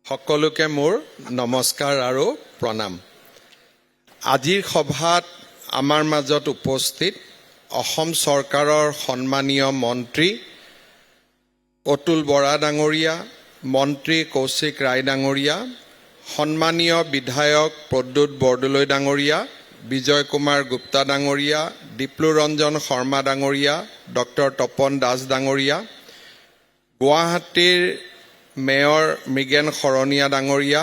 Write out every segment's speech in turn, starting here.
সকলোকে মোৰ নমস্কাৰ আৰু প্ৰণাম। আজিৰ সভাত আমাৰ মাজত উপস্থিত অসম চৰকাৰৰ সন্মানীয় মন্ত্ৰী অতুল বৰা ডাঙৰীয়া, মন্ত্ৰী কৌশিক ৰায় ডাঙৰীয়া, সন্মানীয় বিধায়ক প্ৰদ্যুৎ বৰদলৈ ডাঙৰীয়া, বিজয় কুমাৰ গুপ্তা ডাঙৰীয়া, দীপ্লুৰঞ্জন শৰ্মা ডাঙৰীয়া, ডক্টৰ তপন দাস ডাঙৰীয়া, গুৱাহাটীৰ মেয়ৰ মৃগেন শৰণীয়া ডাঙৰীয়া,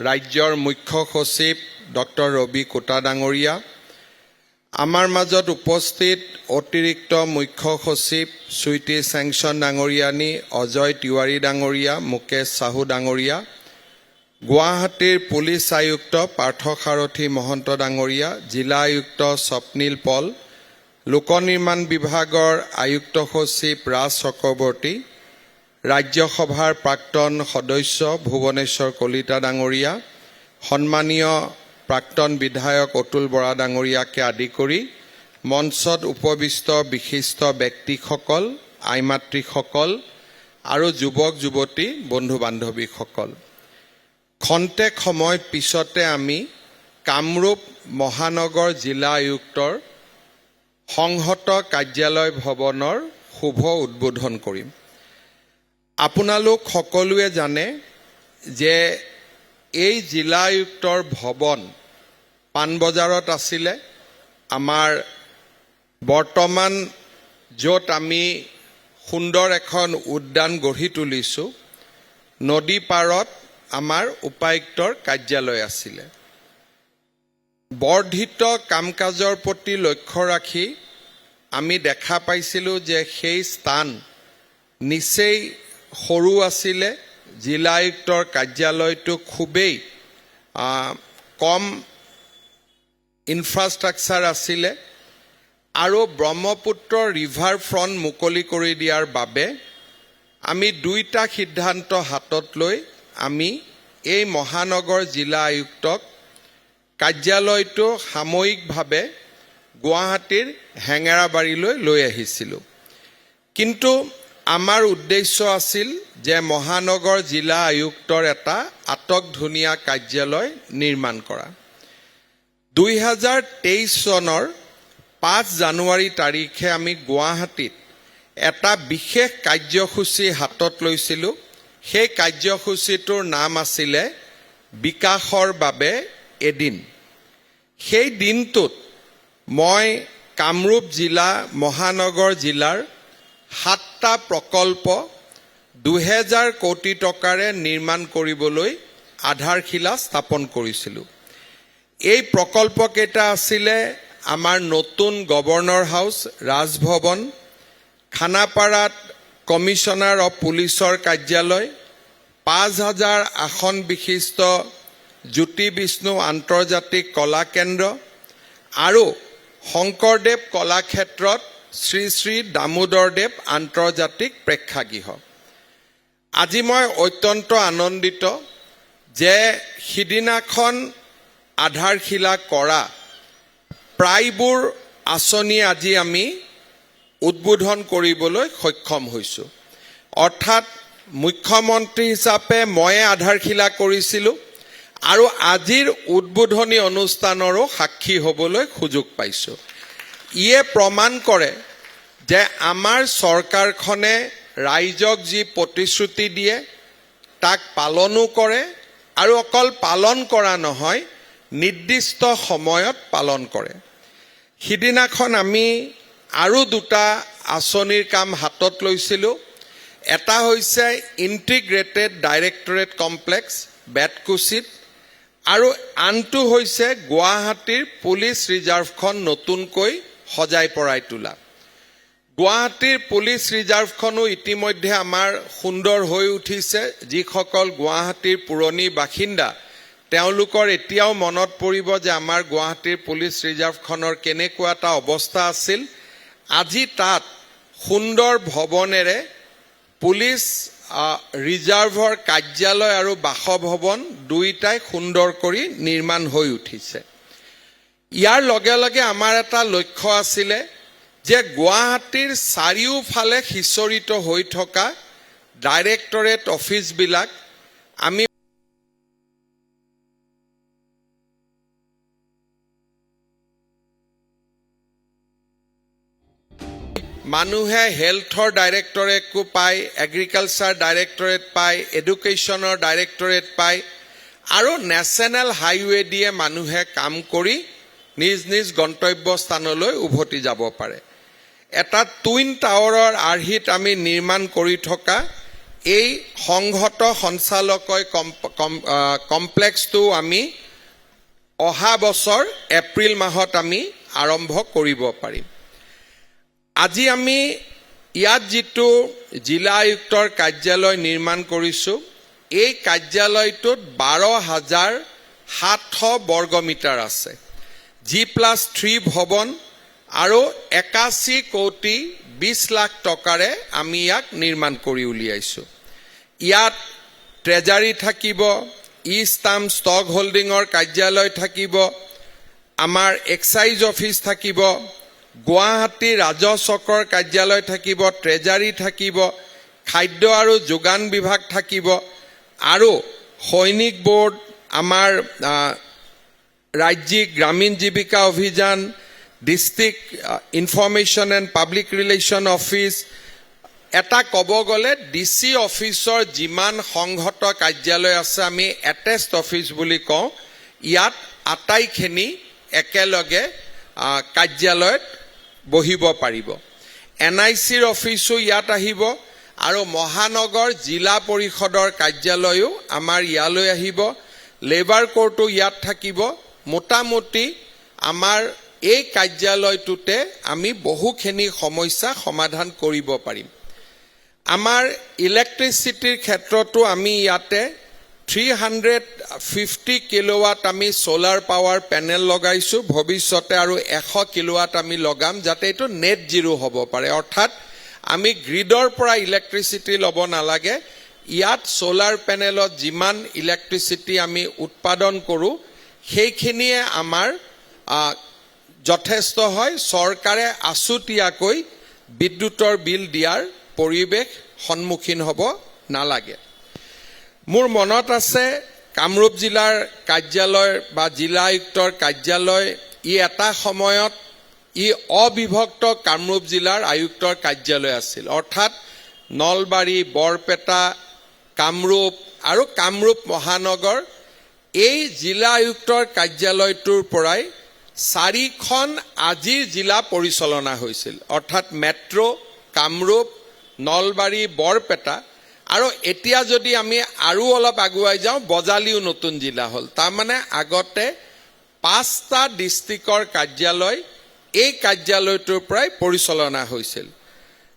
ৰাজ্যৰ মুখ্য সচিব ডক্টৰ ৰবি কোটা ডাঙৰীয়া, আমাৰ মাজত উপস্থিত অতিৰিক্ত মুখ্য সচিব সুইটি চেংচন ডাঙৰীয়ানী, অজয় তিৱাৰী ডাঙৰীয়া, মুকেশ চাহু ডাঙৰীয়া, গুৱাহাটীৰ পুলিচ আয়ুক্ত পাৰ্থসাৰথী মহন্ত ডাঙৰীয়া, জিলা আয়ুক্ত স্বপ্নীল পল, লোক নিৰ্মাণ বিভাগৰ আয়ুক্ত সচিব ৰাজ চক্ৰৱৰ্তী, ৰাজ্যসভাৰ প্ৰাক্তন সদস্য ভুৱনেশ্বৰ কলিতা ডাঙৰীয়া, সন্মানীয় প্ৰাক্তন বিধায়ক অতুল বৰা ডাঙৰীয়াকে আদি কৰি মঞ্চত উপবিষ্ট বিশিষ্ট ব্যক্তিসকল, আইমাতৃসকল আৰু যুৱক যুৱতী বন্ধু বান্ধৱীসকল, খন্তেক সময় পিছতে আমি কামৰূপ মহানগৰ জিলা আয়ুক্তৰ সংহত কাৰ্যালয় ভৱনৰ শুভ উদ্বোধন কৰিম। আপোনালোক সকলোৱে জানে যে এই জিলা আয়ুক্তৰ ভৱন পাণবজাৰত আছিলে। আমাৰ বৰ্তমান য'ত আমি সুন্দৰ এখন উদ্যান গঢ়ি তুলিছোঁ, নদী পাৰত আমাৰ উপায়ুক্তৰ কাৰ্যালয় আছিলে। বৰ্ধিত কাম কাজৰ প্ৰতি লক্ষ্য ৰাখি আমি দেখা পাইছিলোঁ যে সেই স্থান নিচেই সৰু আছিলে। জিলা আয়ুক্তৰ কাৰ্যালয়টো খুবেই কম ইনফ্ৰাষ্ট্ৰাকচাৰ আছিলে আৰু ব্ৰহ্মপুত্ৰ ৰিভাৰ ফ্ৰণ্ট মুকলি কৰি দিয়াৰ বাবে আমি দুইটা সিদ্ধান্ত হাতত লৈ আমি এই মহানগৰ জিলা আয়ুক্তক কাৰ্যালয়টো সাময়িকভাৱে গুৱাহাটীৰ হেঙেৰাবাৰীলৈ লৈ আহিছিলোঁ। কিন্তু আমাৰ উদ্দেশ্য আছিল যে মহানগৰ জিলা আয়ুক্তৰ এটা আটকধুনীয়া কাৰ্যালয় নিৰ্মাণ কৰা। 2023 চনৰ 5 জানুৱাৰী তাৰিখে আমি গুৱাহাটীত এটা বিশেষ কাৰ্যসূচী হাতত লৈছিলোঁ। সেই কাৰ্যসূচীটোৰ নাম আছিলে বিকাশৰ বাবে এদিন। সেই দিনটোত মই কামৰূপ জিলা মহানগৰ জিলাৰ 7টা প্ৰকল্প 2000 কোটি টকাৰে নিৰ্মাণ কৰিবলৈ আধাৰশিলা স্থাপন কৰিছিলোঁ। এই প্ৰকল্পকেইটা আছিলে আমাৰ নতুন গভৰ্ণৰ হাউচ ৰাজভৱন, খানাপাৰাত কমিশনাৰ অফ পুলিচৰ কাৰ্যালয়, 5000 আসন বিশিষ্ট জ্যোতি বিষ্ণু আন্তৰ্জাতিক কলা কেন্দ্ৰ আৰু শংকৰদেৱ কলাক্ষেত্ৰত শ্ৰী শ্ৰী দামোদৰদেৱ আন্তৰ্জাতিক প্ৰেক্ষাগৃহ। আজি মই অত্যন্ত আনন্দিত যে সিদিনাখন আধাৰশিলা কৰা প্ৰায়বোৰ আঁচনি আজি আমি উদ্বোধন কৰিবলৈ সক্ষম হৈছোঁ। অৰ্থাৎ মুখ্যমন্ত্ৰী হিচাপে ময়ে আধাৰশিলা কৰিছিলোঁ আৰু আজিৰ উদ্বোধনী অনুষ্ঠানৰো সাক্ষী হ'বলৈ সুযোগ পাইছোঁ। ইয়ে প্ৰমাণ কৰে যে আমাৰ চৰকাৰখনে ৰাইজক যি প্ৰতিশ্ৰুতি দিয়ে তাক পালনো কৰে আৰু অকল পালন কৰা নহয়, নিৰ্দিষ্ট সময়ত পালন কৰে। সিদিনাখন আমি আৰু দুটা আঁচনিৰ কাম হাতত লৈছিলোঁ। এটা হৈছে ইণ্টিগ্ৰেটেড ডাইৰেক্টৰেট কমপ্লেক্স বেতকুছিত আৰু আনটো হৈছে গুৱাহাটীৰ পুলিচ ৰিজাৰ্ভখন নতুনকৈ সজাই পৰাই তোলা। গুৱাহাটীৰ পুলিচ ৰিজাৰ্ভখনো ইতিমধ্যে আমাৰ সুন্দৰ হৈ উঠিছে। যিসকল গুৱাহাটীৰ পুৰণি বাসিন্দা তেওঁলোকৰ এতিয়াও মনত পৰিব যে আমাৰ গুৱাহাটীৰ পুলিচ ৰিজাৰ্ভখনৰ কেনেকুৱা এটা অৱস্থা আছিল। আজি তাত সুন্দৰ ভৱনেৰে পুলিচ ৰিজাৰ্ভৰ কাৰ্যালয় আৰু বাসভৱন দুয়োটাই সুন্দৰ কৰি নিৰ্মাণ হৈ উঠিছে। ইয়াৰ লগে লগে আমাৰ এটা লক্ষ্য আছিলে যে গুৱাহাটীৰ চাৰিওফালে সিঁচৰিত হৈ থকা ডাইৰেক্টৰেট অফিচবিলাক আমি মানুহে হেল্থৰ ডাইৰেক্টৰেটকো পায়, এগ্ৰিকালচাৰ ডাইৰেক্টৰেট পায়, এডুকেশ্যনৰ ডাইৰেক্টৰেট পায় আৰু নেশ্যনেল হাইৱে দিয়ে মানুহে কাম কৰি নিজ নিজ গন্তব্যস্থানলৈ উভতি যাব পাৰে। এটা টুইন টাৱাৰৰ আৰ্হিত আমি নিৰ্মাণ কৰি থকা এই সংহত সঞ্চালকালয় কমপ্লেক্সটো আমি অহা বছৰ এপ্ৰিল মাহত আমি আৰম্ভ কৰিব পাৰিম। আজি আমি ইয়াত যিটো জিলা আয়ুক্তৰ কাৰ্যালয় নিৰ্মাণ কৰিছোঁ, এই কাৰ্যালয়টোত 12,700 বৰ্গমিটাৰ আছে। G+3 ভৱন আৰু 81 কোটি 20 লাখ টকাৰে আমি ইয়াক নিৰ্মাণ কৰি উলিয়াইছোঁ। ইয়াত ট্ৰেজাৰী থাকিব, ষ্টাম্প ষ্টক হোল্ডিঙৰ কাৰ্যালয় থাকিব, আমাৰ এক্সাইজ অফিচ থাকিব, গুৱাহাটী ৰাজহ চক্ৰৰ কাৰ্যালয় থাকিব, ট্ৰেজাৰী থাকিব, খাদ্য আৰু যোগান বিভাগ থাকিব আৰু সৈনিক বোৰ্ড, আমাৰ ৰাজ্যিক গ্ৰামীণ জীৱিকা অভিযান, district information and public relation office, এটা ক'ব গ'লে DC অফিচৰ যিমান সংহত কাৰ্যালয় আছে আমি এটেষ্ট অফিচ বুলি কওঁ, ইয়াত আটাইখিনি একেলগে কাৰ্যালয়ত বহিব পাৰিব। NICৰ অফিচো ইয়াত আহিব আৰু মহানগৰ জিলা পৰিষদৰ কাৰ্যালয়ো আমাৰ ইয়ালৈ আহিব, লেবাৰ কোৰ্টো ইয়াত থাকিব। মোটামুটি আমাৰ এই কাৰ্যালয়টোতে আমি বহুখিনি সমস্যা সমাধান কৰিব পাৰিম। আমাৰ ইলেক্ট্ৰিচিটিৰ ক্ষেত্ৰতো আমি ইয়াতে 350 কিলোৱাট আমি সোলাৰ পাৱাৰ পেনেল লগাইছোঁ। ভৱিষ্যতে আৰু 100 কিলোৱাট আমি লগাম যাতে এইটো নেট জিৰো হ'ব পাৰে, অৰ্থাৎ আমি গ্ৰিডৰ পৰা ইলেক্ট্ৰিচিটি ল'ব নালাগে। ইয়াত সোলাৰ পেনেলত যিমান ইলেক্ট্ৰিচিটি আমি উৎপাদন কৰোঁ সেইখিনিয়ে আমাৰ যথেষ্ট হয়। চৰকাৰে আছুতীয়াকৈ বিদ্যুতৰ বিল দিয়াৰ পৰিৱেশ সন্মুখীন হ'ব নালাগে। মোৰ মনত আছে কামৰূপ জিলাৰ কাৰ্যালয় বা জিলা আয়ুক্তৰ কাৰ্যালয়, এটা সময়ত অবিভক্ত কামৰূপ জিলাৰ আয়ুক্তৰ কাৰ্যালয় আছিল, অৰ্থাৎ নলবাৰী, বৰপেটা, কামৰূপ আৰু কামৰূপ মহানগৰ এই জিলা আয়ুক্তৰ কাৰ্যালয়টোৰ পৰাই 4খন আজিৰ জিলা পৰিচালনা হৈছিল, অৰ্থাৎ মেট্ৰ', কামৰূপ, নলবাৰী, বৰপেটা আৰু এতিয়া যদি আমি আৰু অলপ আগুৱাই যাওঁ বজালিও নতুন জিলা হ'ল। তাৰমানে আগতে 5টা ডিষ্ট্ৰিক্টৰ কাৰ্যালয় এই কাৰ্যালয়টোৰ পৰাই পৰিচালনা হৈছিল।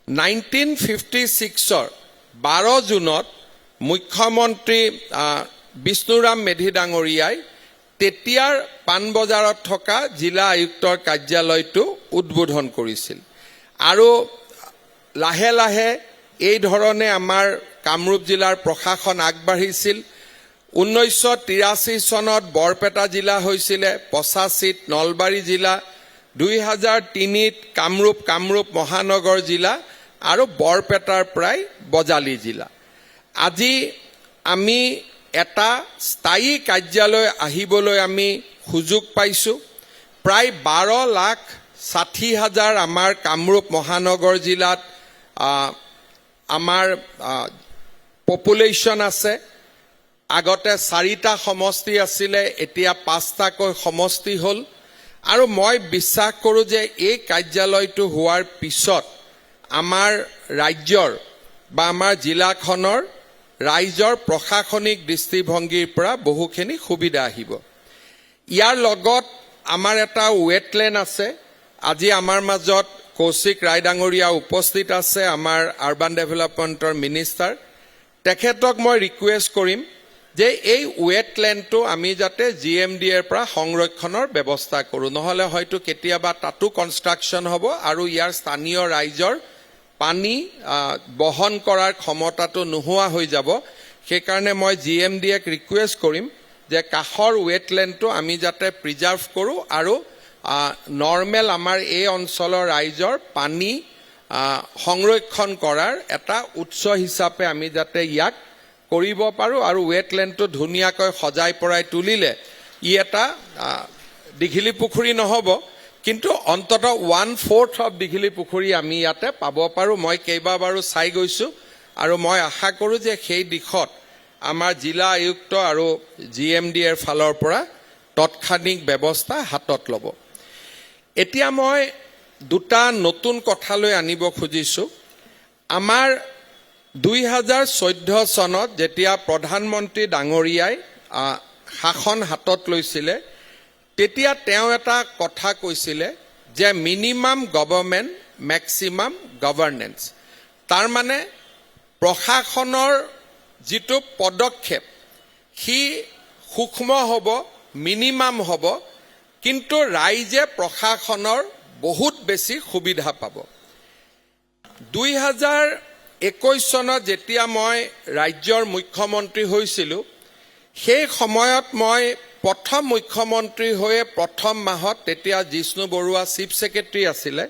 1956ৰ 12 জুনত মুখ্যমন্ত্ৰী বিষ্ণুৰাম মেধি ডাঙৰীয়াই তেতিয়াৰ পাণবজাৰত থকা জিলা আয়ুক্তৰ কাৰ্যালয়টো উদ্বোধন কৰিছিল আৰু লাহে লাহে এই ধৰণে আমাৰ কামৰূপ জিলাৰ প্ৰশাসন আগবাঢ়িছিল। 1983 চনত বৰপেটা জিলা হৈছিলে, 85ত নলবাৰী জিলা, 2003ত কামৰূপ মহানগৰ জিলা আৰু বৰপেটাৰ প্ৰায় বজালি জিলা। আজি আমি এটা স্থায়ী কাৰ্যালয় আহিবলৈ আমি সুযোগ পাইছোঁ। প্ৰায় 12,60,000 আমাৰ কামৰূপ মহানগৰ জিলাত আমাৰ পপুলেশ্যন আছে। আগতে 4টা সমষ্টি আছিলে, এতিয়া 5টাকৈ সমষ্টি হ'ল আৰু মই বিশ্বাস কৰোঁ যে এই কাৰ্যালয়টো হোৱাৰ পিছত আমাৰ ৰাজ্যৰ বা আমাৰ জিলাখনৰ ৰাইজৰ প্ৰশাসনিক দৃষ্টিভংগীৰ পৰা বহুখিনি সুবিধা আহিব। ইয়াৰ লগত আমাৰ এটা ৱেটলেণ্ড আছে। আজি আমাৰ মাজত কৌশিক ৰায় ডাঙৰীয়া উপস্থিত আছে, আমাৰ আৰ্বান ডেভেলপমেণ্টৰ মিনিষ্টাৰ। তেখেতক মই ৰিকুৱেষ্ট কৰিম যে এই ৱেটলেণ্ডটো আমি যাতে GMDAৰ পৰা সংৰক্ষণৰ ব্যৱস্থা কৰোঁ, নহ'লে হয়তো কেতিয়াবা তাতো কনষ্ট্ৰাকশ্যন হ'ব আৰু ইয়াৰ স্থানীয় ৰাইজৰ পানী বহন কৰাৰ ক্ষমতাটো নোহোৱা হৈ যাব। সেইকাৰণে মই GMDAক ৰিকুৱেষ্ট কৰিম যে কাষৰ ৱেটলেণ্ডটো আমি যাতে প্ৰিজাৰ্ভ কৰোঁ আৰু নৰ্মেল আমাৰ এই অঞ্চলৰ ৰাইজৰ পানী সংৰক্ষণ কৰাৰ এটা উৎস হিচাপে আমি যাতে ইয়াক কৰিব পাৰোঁ আৰু ৱেটলেণ্ডটো ধুনীয়াকৈ সজাই পৰাই তুলিলে ই এটা দীঘলী পুখুৰী নহ'ব, কিন্তু অন্তত 1/4 অফ দীঘলী পুখুৰী আমি ইয়াতে পাব পাৰোঁ। মই কেইবাবাৰো চাই গৈছোঁ আৰু মই আশা কৰোঁ যে সেই দিশত আমাৰ জিলা আয়ুক্ত আৰু GMDৰ ফালৰ পৰা তৎক্ষণিক ব্যৱস্থা হাতত ল'ব। এতিয়া মই দুটা নতুন কথালৈ আনিব খুজিছোঁ। আমাৰ 2014 চনত যেতিয়া প্ৰধানমন্ত্ৰী ডাঙৰীয়াই শাসন হাতত লৈছিলে, তেতিয়া তেওঁ এটা কথা কৈছিলে যে মিনিমাম গভৰ্ণমেণ্ট মেক্সিমাম গভৰ্নেন্স। তাৰমানে প্ৰশাসনৰ যিটো পদক্ষেপ সি সূক্ষ্ম হ'ব, মিনিমাম হ'ব, কিন্তু ৰাইজে প্ৰশাসনৰ বহুত বেছি সুবিধা পাব। 2021 চনত যেতিয়া মই ৰাজ্যৰ মুখ্যমন্ত্ৰী হৈছিলোঁ, সেই সময়ত মই প্ৰথম মুখ্যমন্ত্ৰী হৈয়ে প্ৰথম মাহত তেতিয়া জিষ্ণু বৰুৱা চিফ ছেক্ৰেটাৰী আছিলে,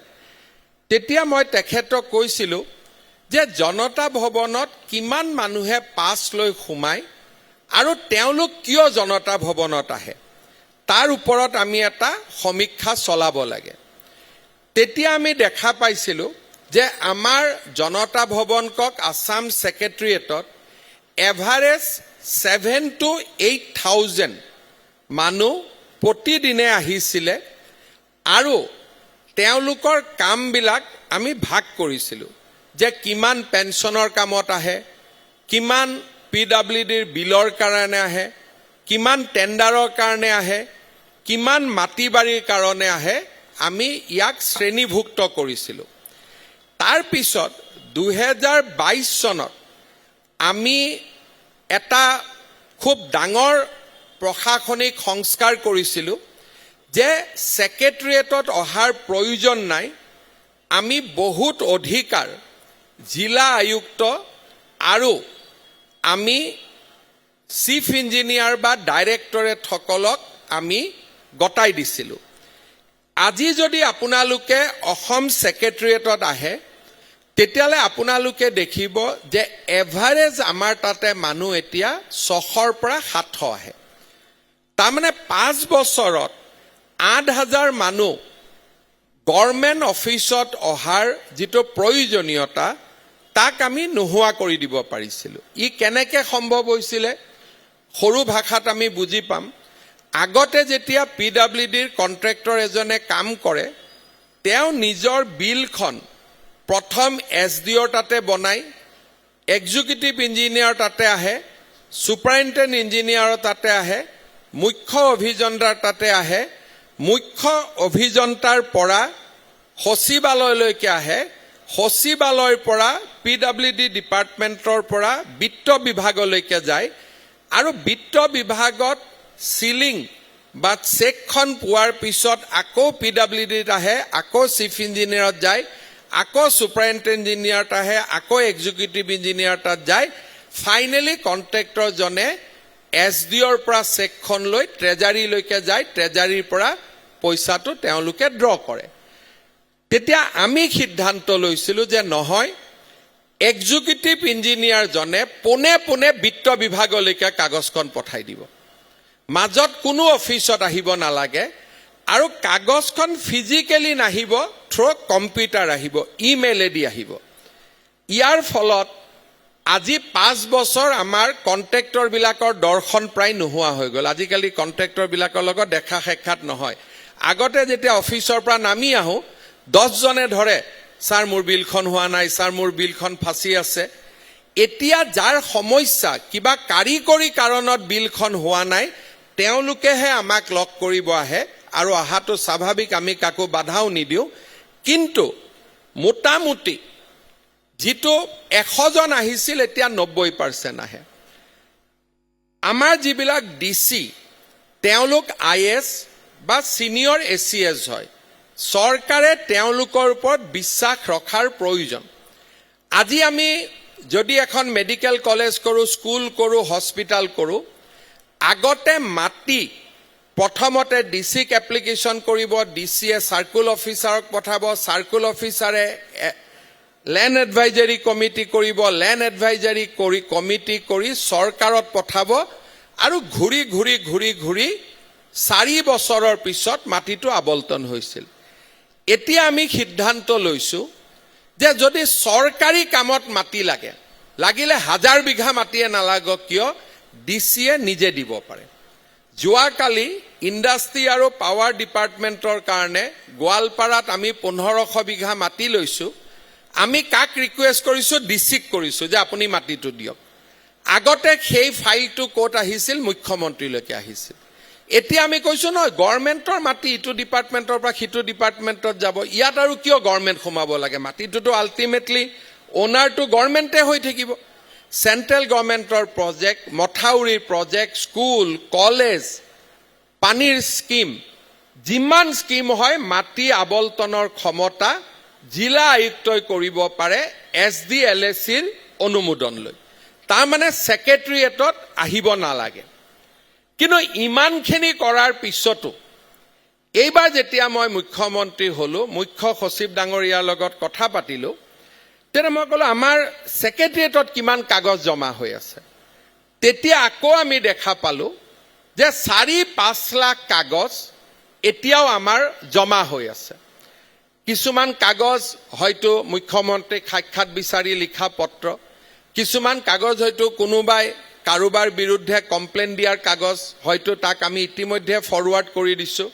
তেতিয়া মই তেখেতক কৈছিলোঁ যে জনতা ভৱনত কিমান মানুহে পাছ লৈ সোমায় আৰু তেওঁলোক কিয় জনতা ভৱনত আহে, তাৰ ওপৰত আমি এটা সমীক্ষা চলাব লাগে। তেতিয়া আমি দেখা পাইছিলোঁ যে আমাৰ জনতা ভৱনকক আছাম ছেক্ৰেটেৰিয়েটত এভাৰেজ 7,000 to 8,000 মানুহ প্ৰতিদিনে আহিছিলে আৰু তেওঁলোকৰ কামবিলাক আমি ভাগ কৰিছিলোঁ যে কিমান পেঞ্চনৰ কামত আহে, কিমান PWDৰ বিলৰ কাৰণে আহে, কিমান টেণ্ডাৰৰ কাৰণে আহে, কিমান মাটি বাৰীৰ কাৰণে আহে, আমি ইয়াক শ্ৰেণীভুক্ত কৰিছিলোঁ। তাৰ পিছত 2022 চনত আমি এটা খুব ডাঙৰ প্ৰশাসনিক সংস্কাৰ কৰিছিলোঁ যে ছেক্ৰেটেৰিয়েটত অহাৰ প্ৰয়োজন নাই, আমি বহুত অধিকাৰ জিলা আয়ুক্ত আৰু আমি চিফ ইঞ্জিনিয়াৰ বা ডাইৰেক্টৰেটসকলক আমি গতাই দিছিলোঁ। আজি যদি আপোনালোকে অসম ছেক্ৰেটেৰিয়েটত আহে, তেতিয়াহ'লে আপোনালোকে দেখিব যে এভাৰেজ আমাৰ তাতে মানুহ এতিয়া 600 পৰা 700 আহে। তাৰমানে 5 বছৰত 8,000 মানুহ গভৰ্ণমেণ্ট অফিচত অহাৰ যিটো প্ৰয়োজনীয়তা তাক আমি নোহোৱা কৰি দিব পাৰিছিলোঁ। ই কেনেকৈ সম্ভৱ হৈছিলে, সৰু ভাষাত আমি বুজি পাম। আগতে যেতিয়া PWDৰ কণ্ট্ৰেক্টৰ এজনে কাম কৰে, তেওঁ নিজৰ বিলখন প্ৰথম SDOৰ তাতে বনাই, এক্সিকিউটিভ ইঞ্জিনিয়াৰ তাতে আহে, ছুপাৰিণ্টেণ্ট ইঞ্জিনিয়াৰৰ তাতে আহে, মুখ্য অভিযন্তাৰ তাতে আহে, মুখ্য অভিযন্তাৰ পৰা সচিবালয়লৈকে আহে, সচিবালয়ৰ পৰা PWD ডিপাৰ্টমেণ্টৰ পৰা বিত্ত বিভাগলৈকে যায় আৰু বিত্ত বিভাগত চিলিং বা চেকখন পোৱাৰ পিছত আকৌ PWDত আহে, আকৌ চিফ ইঞ্জিনিয়াৰত যায়, আকৌ ছুপাৰিণ্টেণ্ট ইঞ্জিনিয়াৰত আহে, আকৌ এক্সিকিউটিভ ইঞ্জিনিয়াৰ তাত যায়, ফাইনেলি কণ্ট্ৰেক্টৰজনে SDOৰ পৰা চেকখন লৈ ট্ৰেজাৰীলৈকে যায়, ট্ৰেজাৰীৰ পৰা পইচাটো তেওঁলোকে ড্ৰ কৰে। তেতিয়া আমি সিদ্ধান্ত লৈছিলোঁ যে নহয়, এক্সিকিউটিভ ইঞ্জিনিয়াৰজনে পোনে পোনে বিত্ত বিভাগলৈকে কাগজখন পঠাই দিব, মাজত কোনো অফিচত আহিব নালাগে, আৰু কাগজখন ফিজিকেলি নাহিব, থ্ৰু কম্পিউটাৰ আহিব, ইমেইলেদি আহিব। ইয়াৰ ফলত আজি 5 বছৰ আমাৰ কণ্ট্ৰেক্টৰবিলাকৰ দৰ্শন প্ৰায় নোহোৱা হৈ গ'ল। আজিকালি কণ্ট্ৰেক্টৰবিলাকৰ লগত দেখা সাক্ষাৎ নহয়। আগতে যেতিয়া অফিচৰ পৰা নামি আহোঁ, 10 জনে ধৰে, ছাৰ মোৰ বিলখন হোৱা নাই, ছাৰ মোৰ বিলখন ফাঁচি আছে। এতিয়া যাৰ সমস্যা, কিবা কাৰিকৰী কাৰণত বিলখন হোৱা নাই, তেওঁলোকেহে আমাক লগ কৰিব আহে, আৰু অহাটো স্বাভাৱিক, আমি কাকো বাধাও নিদিওঁ। কিন্তু মোটামুটি যিটো 100 জন আহিছিল, এতিয়া 90% আহে। আমাৰ যিবিলাক DC, তেওঁলোক IS বা ছিনিয়ৰ ACS হয়। চৰকাৰে তেওঁলোকৰ ওপৰত বিশ্বাস ৰখাৰ প্ৰয়োজন। আজি আমি যদি এখন মেডিকেল কলেজ কৰোঁ, স্কুল কৰোঁ, হস্পিটেল কৰোঁ, আগতে মাটি প্ৰথমতে DCক এপ্লিকেশ্যন কৰিব, DCয়ে চাৰ্কুল অফিচাৰক পঠাব, চাৰ্কুল অফিচাৰে লেণ্ড এডভাইজাৰী কমিটি কৰিব, লেণ্ড এডভাইজাৰী কৰি কমিটি কৰি চৰকাৰত পঠাব, আৰু ঘূৰি ঘূৰি 4 বছৰৰ পিছত মাটিটো আবণ্টন হৈছিল। এতিয়া আমি সিদ্ধান্ত লৈছো যে যদি চৰকাৰী কামত মাটি লাগে, লাগিলে 1000 বিঘা মাটিয়ে নালাগক কিয়, ডিচিয়ে নিজে দিব পাৰে। যোৱাকালি ইণ্ডাষ্ট্ৰি আৰু পাৱাৰ ডিপাৰ্টমেণ্টৰ কাৰণে গোৱালপাৰাত আমি 1500 বিঘা মাটি লৈছো। আমি কাক ৰিকুৱেষ্ট কৰিছো, ডিচিক কৰিছো যে আপুনি মাটিটো দিয়ক। আগতে সেই ফাইলটো ক'ত আহিছিল, মুখ্যমন্ত্ৰীলৈকে আহিছিল। এতিয়া আমি কৈছো নহয়, গভৰ্ণমেণ্টৰ মাটি ইটো ডিপাৰ্টমেণ্টৰ পৰা সিটো ডিপাৰ্টমেণ্টত যাব, ইয়াত আৰু কিয় গভৰ্ণমেণ্ট সোমাব লাগে, মাটিটোতো আল্টিমেটলি অনাৰটো গভৰ্ণমেণ্টে হৈ থাকিব। চেণ্ট্ৰেল গভৰ্ণমেণ্টৰ প্ৰজেক্ট, মথাউৰিৰ প্ৰজেক্ট, স্কুল, কলেজ, পানীৰ স্কিম, যিমান স্কিম হয় মাটি আবলটনৰ ক্ষমতা জিলা আয়ুক্তই কৰিব পাৰে SDLACৰ অনুমোদন লৈ। তাৰমানে ছেক্ৰেটেৰিয়েটত আহিব নালাগে। কিন্তু ইমানখিনি কৰাৰ পিছতো এইবাৰ যেতিয়া মই মুখ্যমন্ত্ৰী হলো, মুখ্য সচিব ডাঙৰীয়াৰ লগত কথা পাতিলো, তেতিয়া মই ক'লো আমাৰ ছেক্ৰেটেৰিয়েটত কিমান কাগজ জমা হৈ আছে। তেতিয়া আকৌ আমি দেখা পালো যে 4-5 লাখ কাগজ এতিয়াও আমাৰ জমা হৈ আছে। কিছুমান কাগজ হয়তো মুখ্যমন্ত্ৰীক সাক্ষাৎ বিচাৰি লিখা পত্ৰ, কিছুমান কাগজ হয়তো কোনোবাই কাৰোবাৰ বিৰুদ্ধে কমপ্লেইন দিয়াৰ কাগজ, হয়তো তাক আমি ইতিমধ্যে ফৰৱাৰ্ড কৰি দিছো।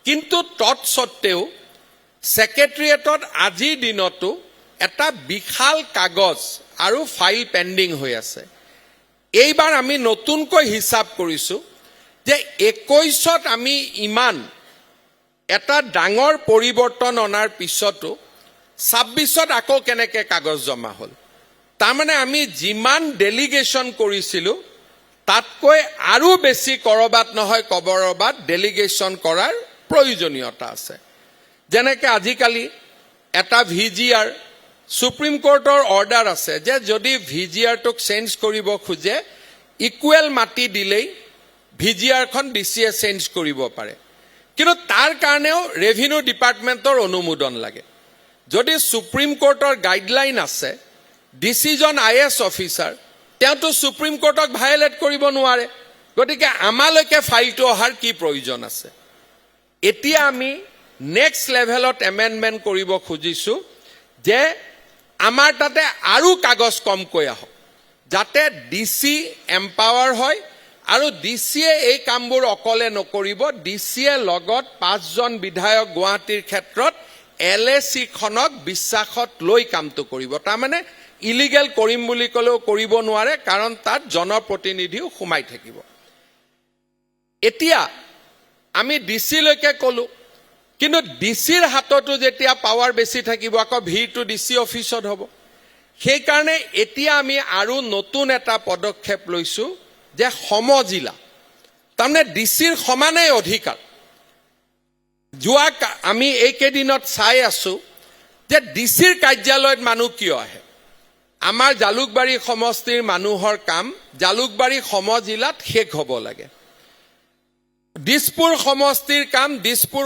কিন্তু তৎসত্ত্বেও ছেক্ৰেটেৰিয়েটত আজিৰ দিনতো এটা বিশাল কাগজ আৰু ফাইল পেণ্ডিং হৈ আছে। এইবাৰ আমি নতুনকৈ হিচাপ কৰিছো যে 21ত আমি ইমান এটা ডাঙৰ পৰিৱৰ্তন অনাৰ পিছতো 26ত আকৌ কেনেকৈ কাগজ জমা হ'ল। তাৰমানে আমি যিমান ডেলিগেশ্যন কৰিছিলো তাতকৈ আৰু বেছি কৰবাত নহয় কবৰবাত ডেলিগেশ্যন কৰাৰ প্ৰয়োজনীয়তা আছে। যেনেকৈ আজিকালি এটা VGR সুপ্ৰিম কোৰ্টৰ অৰ্ডাৰ আছে যে যদি VGRটোক চেঞ্জ কৰিব খোজে ইকুৱেল মাটি দিলেই VGRখন DCয়ে চেঞ্জ কৰিব পাৰে। কিন্তু তাৰ কাৰণেও ৰেভিনিউ ডিপাৰ্টমেণ্টৰ অনুমোদন লাগে। যদি সুপ্ৰিম কোৰ্টৰ গাইডলাইন আছে, ডিচিজন IAS অফিচাৰ, তেওঁতো সুপ্ৰিম কোৰ্টক ভায়োলেট কৰিব নোৱাৰে। গতিকে আমালৈকে ফাইলটো অহাৰ কি প্ৰয়োজন আছে। এতিয়া আমি নেক্সট লেভেলত এমেণ্ডমেণ্ট কৰিব খুজিছো যে আমাৰ তাতে আৰু কাগজ কমকৈ আহক, যাতে DC এম্পাৱাৰ হয় আৰু DCয়ে এই কামবোৰ অকলে নকৰিব। DCয়ে লগত 5জন বিধায়ক গুৱাহাটীৰ ক্ষেত্ৰত LACখনক বিশ্বাসত লৈ কামটো কৰিব। তাৰমানে ইলিগেল কৰিম বুলি ক'লেও কৰিব নোৱাৰে, কাৰণ তাত জনপ্ৰতিনিধিও সোমাই থাকিব। এতিয়া আমি DCলৈকে ক'লো, কিন্তু DCৰ হাততো যেতিয়া পাৱাৰ বেছি থাকিব আকৌ ভিৰটো DC অফিচত হ'ব। সেইকাৰণে এতিয়া আমি আৰু নতুন এটা পদক্ষেপ লৈছো যে সমজিলা, তাৰমানে DCৰ সমানেই অধিকাৰ। আমি এইকেইদিনত চাই আছো যে DCৰ কাৰ্যালয়ত মানুহ কিয় আহে। আমাৰ জালুকবাৰী সমষ্টিৰ মানুহৰ কাম জালুকবাৰী সমজিলাত শেষ হ'ব লাগে। দিছপুৰ সমষ্টিৰ কাম দিছপুৰ